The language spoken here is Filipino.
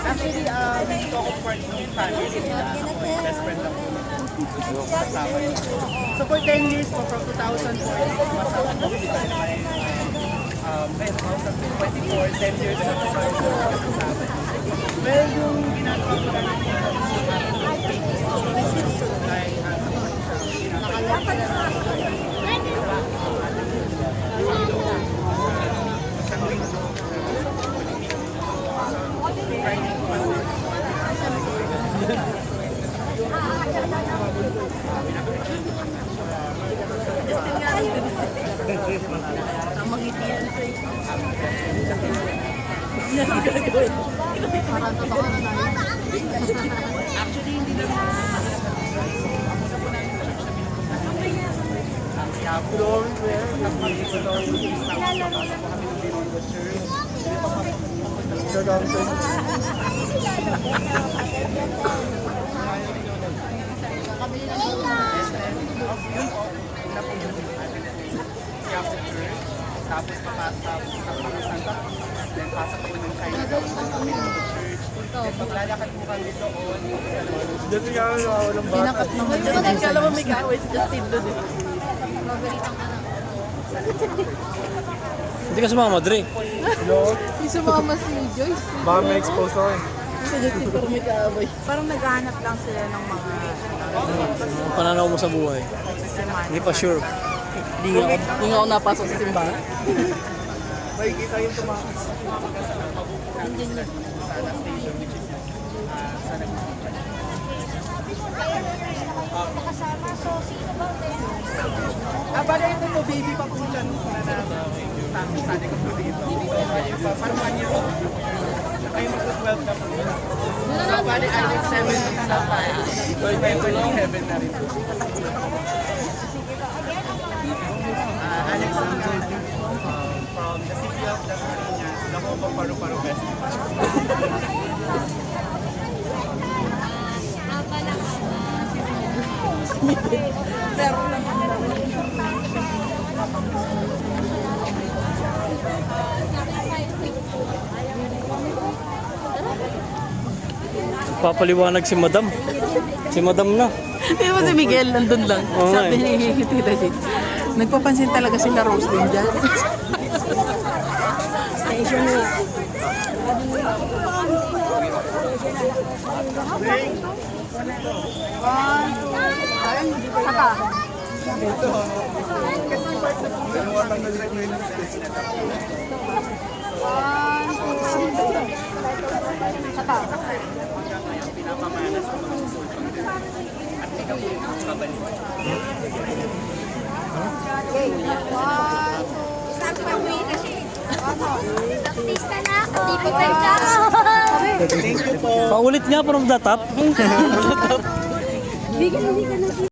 Actually, talk of part ng family nila. Best friend lang. So for 10 years po, from 2004, masama po sila naman. May 2024, 10 years na po kasama. Well, yung ginagawa ko na actually, hindi lang tapos then pasok ako ng Chinatown kami ng church. Then maglalakad po kami doon. Dito nga walang bata. Pinakat naman yun. Hindi ka naman may kaaway si Justin doon eh. Hindi ka sumama, Dre. Hindi sumama si Joyce. Baka may expose ako eh. Si Justin parang may kaaway. Parang naghahanap lang sila ng mga Ang pananaw mo sa buhay. Hindi pa sure. Hindi nga ako napasok sa simbahan. Makikita yung tumakas. Sana station which is sana Kasama, so sino ba bala ito po, baby pa po dyan. Sana ko po dito. Parang 1 year old. Kayo mag-12 na po. So, bali, Alex 7 na tayo. 27 na rin po. Alex Angel from the city of Las Marinas, the home of Paru-Paru Festival. Papaliwanag si Madam. Si Madam na. Hindi mo si Miguel nandun lang. Oo nga Sabi ni Tita Jit. Nagpapansin talaga sila Rose din dyan. Station mo. Saka. Dalawa lang nag-require ng stage na tapos. Saka. Pinapamanas sa mga susunod. At ikaw yung kabaliwan. Okay. 1, 2. Sabi niya, uwi na siya. Artista na ako. Hindi ko tayo. Thank you po. Paulit nga from the top. Hindi ka na